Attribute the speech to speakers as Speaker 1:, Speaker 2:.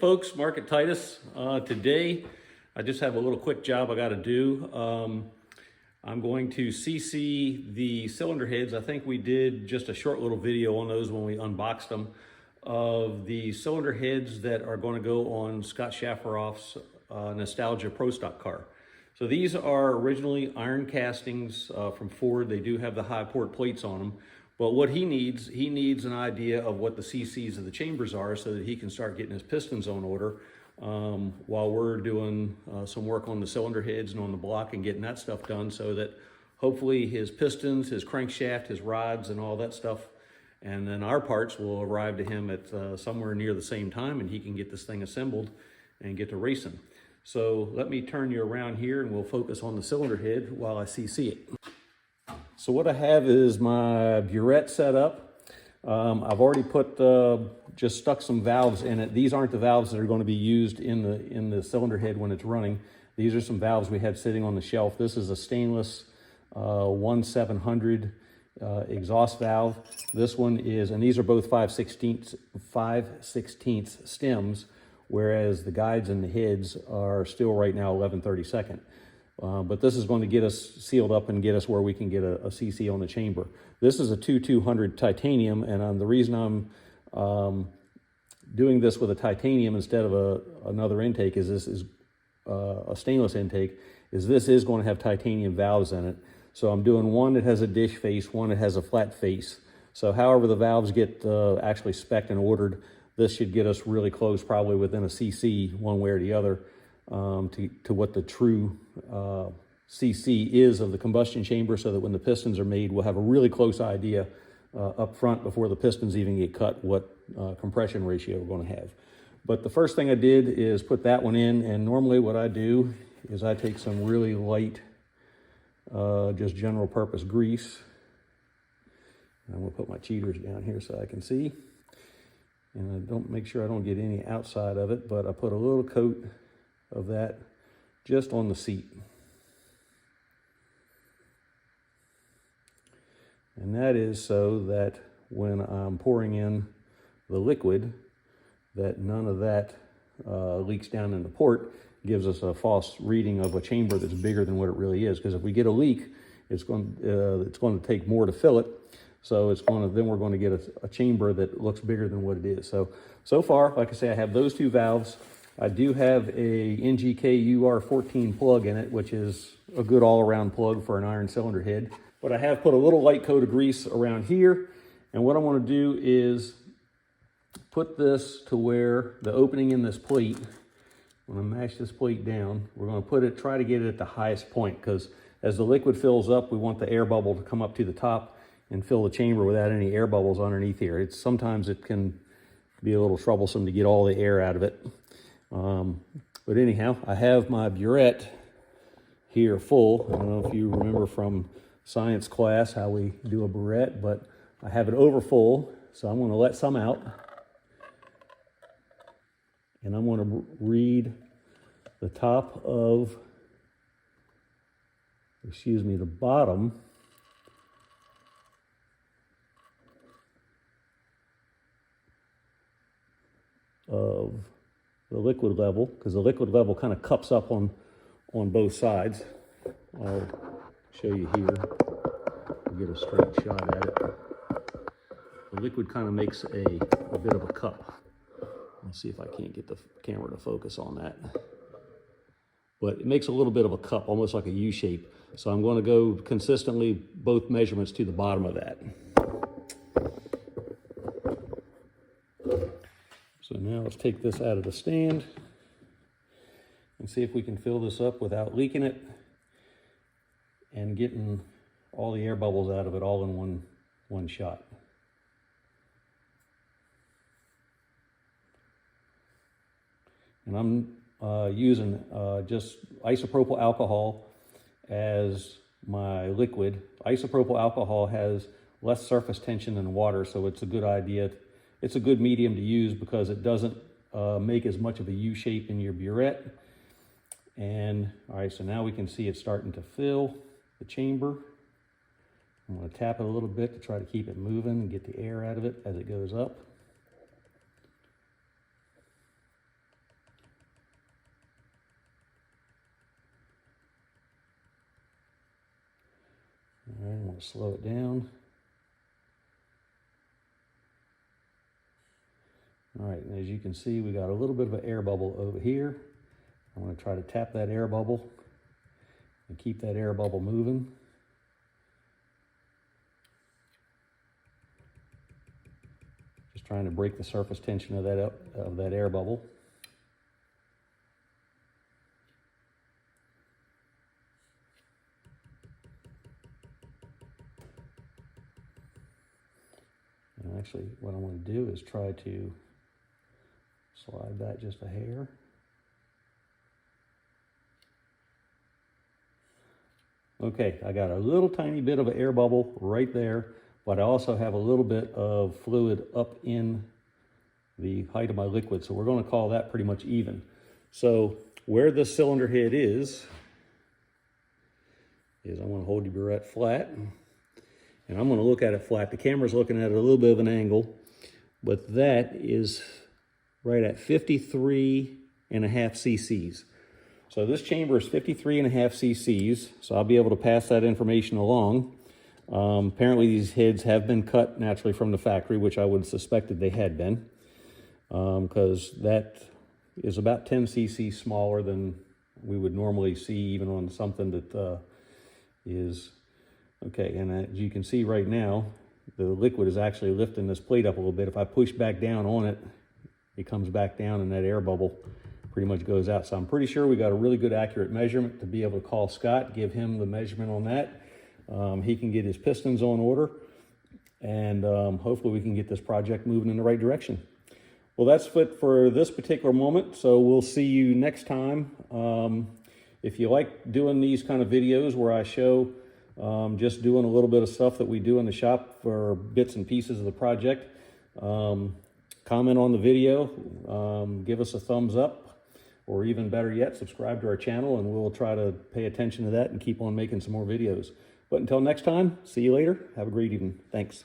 Speaker 1: folks, Mark at Titus. Today, I just have a little quick job I got to do. I'm going to CC the cylinder heads. I think we did just a short little video on those when we unboxed them, of the cylinder heads that are going to go on Scott Shafaroff's Nostalgia Pro Stock car. So these are originally iron castings from Ford. They do have the high port plates on them. But what he needs an idea of what the CCs of the chambers are so that he can start getting his pistons on order while we're doing some work on the cylinder heads and on the block and getting that stuff done, so that hopefully his pistons, his crankshaft, his rods and all that stuff, and then our parts will arrive to him at somewhere near the same time, and he can get this thing assembled and get to racing. So let me turn you around here and we'll focus on the cylinder head while I CC it. So what I have is my Burette set up. I've already put, just stuck some valves in it. These aren't the valves that are going to be used in the cylinder head when it's running. These are some valves we had sitting on the shelf. This is a stainless 1700 exhaust valve. This one is, and these are both 5/16 stems, whereas the guides and the heads are still right now 11/32. But this is going to get us sealed up and get us where we can get a CC on the chamber. This is a 2200 titanium, and the reason I'm doing this with a titanium instead of another intake is this is a stainless intake. This is going to have titanium valves in it. So I'm doing one that has a dish face, one that has a flat face. So however the valves get actually spec'd and ordered, this should get us really close, probably within a CC one way or the other, to what the true CC is of the combustion chamber, so that when the pistons are made, we'll have a really close idea up front before the pistons even get cut what compression ratio we're going to have. But the first thing I did is put that one in, and normally what I do is I take some really light, just general purpose grease. And I'm going to put my cheaters down here so I can see. And I don't make sure I don't get any outside of it, but I put a little coat of that just on the seat. And that is so that when I'm pouring in the liquid, that none of that leaks down in the port, gives us a false reading of a chamber that's bigger than what it really is. Because if we get a leak, it's going to take more to fill it. So then we're going to get a chamber that looks bigger than what it is. So far, like I say, I have those two valves. I do have a NGK UR14 plug in it, which is a good all-around plug for an iron cylinder head. But I have put a little light coat of grease around here. And what I want to do is put this to where the opening in this plate, when I mash this plate down, we're going to try to get it at the highest point, because as the liquid fills up, we want the air bubble to come up to the top and fill the chamber without any air bubbles underneath here. Sometimes it can be a little troublesome to get all the air out of it. But anyhow, I have my Burette here full. I don't know if you remember from science class how we do a Burette, but I have it over full, so I'm going to let some out. And I'm going to read the top of, the bottom of the liquid level, because the liquid level kind of cups up on both sides. I'll show you here. I'll get a straight shot at it. The liquid kind of makes a bit of a cup. Let's see if I can't get the camera to focus on that. But it makes a little bit of a cup, almost like a U shape. So I'm going to go consistently both measurements to the bottom of that. So now let's take this out of the stand and see if we can fill this up without leaking it and getting all the air bubbles out of it all in one shot. And I'm using just isopropyl alcohol as my liquid. Isopropyl alcohol has less surface tension than water, so it's a good idea. It's a good medium to use because it doesn't make as much of a U shape in your Burette. And all right, so now we can see it starting to fill the chamber. I'm going to tap it a little bit to try to keep it moving and get the air out of it as it goes up. All right, I'm going to slow it down. All right, and as you can see, we got a little bit of an air bubble over here. I'm going to try to tap that air bubble and keep that air bubble moving. Just trying to break the surface tension of that air bubble. And actually, what I want to do is try to slide that just a hair. Okay, I got a little tiny bit of an air bubble right there, but I also have a little bit of fluid up in the height of my liquid, so we're going to call that pretty much even. So where this cylinder head is I'm going to hold the burette flat, and I'm going to look at it flat. The camera's looking at it a little bit of an angle, but that is right at 53.5 cc's. So this chamber is 53.5 cc's, so I'll be able to pass that information along. Apparently these heads have been cut naturally from the factory, which I would have suspected they had been, because that is about 10 cc smaller than we would normally see even on something that is, okay, and as you can see right now, the liquid is actually lifting this plate up a little bit. If I push back down on it, it comes back down and that air bubble pretty much goes out. So I'm pretty sure we got a really good accurate measurement to be able to call Scott, give him the measurement on that. He can get his pistons on order, and hopefully we can get this project moving in the right direction. Well, that's it for this particular moment, so we'll see you next time. If you like doing these kind of videos where I show just doing a little bit of stuff that we do in the shop for bits and pieces of the project, comment on the video, give us a thumbs up, or even better yet, subscribe to our channel, and we'll try to pay attention to that and keep on making some more videos. But until next time, see you later. Have a great evening. Thanks.